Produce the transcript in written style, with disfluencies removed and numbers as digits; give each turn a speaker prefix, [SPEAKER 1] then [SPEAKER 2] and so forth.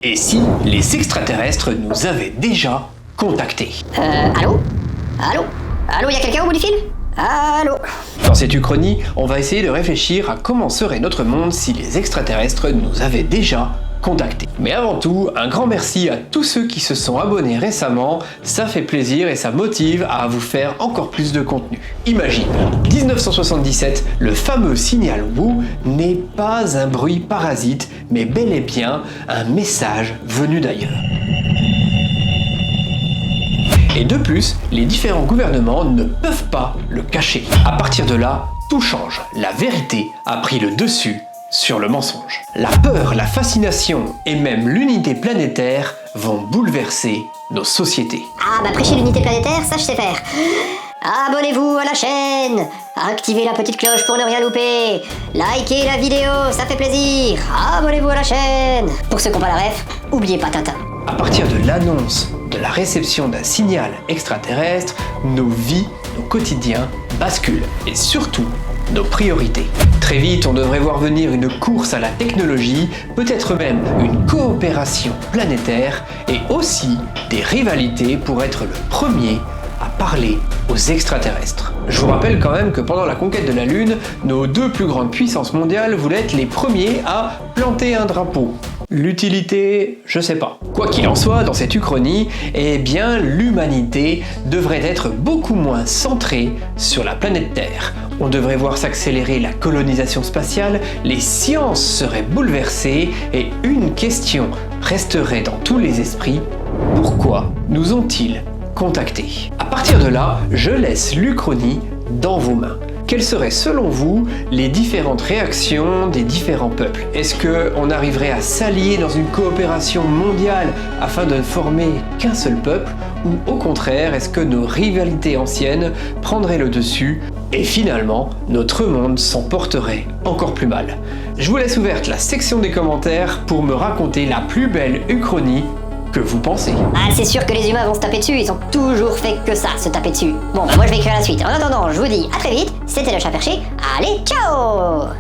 [SPEAKER 1] Et si les extraterrestres nous avaient déjà contactés?
[SPEAKER 2] Allô? Allô? Allô, y a quelqu'un au bout du fil? Allô?
[SPEAKER 1] Dans cette uchronie, on va essayer de réfléchir à comment serait notre monde si les extraterrestres nous avaient déjà contactés. Mais avant tout, un grand merci à tous ceux qui se sont abonnés récemment, ça fait plaisir et ça motive à vous faire encore plus de contenu. Imagine, 1977, le fameux signal WOO n'est pas un bruit parasite, mais bel et bien un message venu d'ailleurs. Et de plus, les différents gouvernements ne peuvent pas le cacher. À partir de là, tout change. La vérité a pris le dessus sur le mensonge. La peur, la fascination et même l'unité planétaire vont bouleverser nos sociétés.
[SPEAKER 2] Ah bah prêcher l'unité planétaire, ça je sais faire. Abonnez-vous à la chaîne, activez la petite cloche pour ne rien louper, likez la vidéo, ça fait plaisir, abonnez-vous à la chaîne. Pour ceux qui n'ont pas la ref, oubliez pas Tintin.
[SPEAKER 1] À partir de l'annonce de la réception d'un signal extraterrestre, nos vies, nos quotidiens basculent et surtout nos priorités. Très vite, on devrait voir venir une course à la technologie, peut-être même une coopération planétaire et aussi des rivalités pour être le premier à parler aux extraterrestres. Je vous rappelle quand même que pendant la conquête de la Lune, nos deux plus grandes puissances mondiales voulaient être les premiers à planter un drapeau. L'utilité, je sais pas. Quoi qu'il en soit, dans cette uchronie, eh bien, l'humanité devrait être beaucoup moins centrée sur la planète Terre. On devrait voir s'accélérer la colonisation spatiale, les sciences seraient bouleversées et une question resterait dans tous les esprits. Pourquoi nous ont-ils contactés? À partir de là, je laisse l'Uchronie dans vos mains. Quelles seraient selon vous les différentes réactions des différents peuples? Est-ce qu'on arriverait à s'allier dans une coopération mondiale afin de ne former qu'un seul peuple? Ou au contraire, est-ce que nos rivalités anciennes prendraient le dessus et finalement notre monde s'en porterait encore plus mal? Je vous laisse ouverte la section des commentaires pour me raconter la plus belle uchronie que vous pensez.
[SPEAKER 2] Ah, c'est sûr que les humains vont se taper dessus, ils ont toujours fait que ça, se taper dessus. Bon, bah moi je vais écrire la suite. En attendant, je vous dis à très vite, c'était le chat perché, allez, ciao!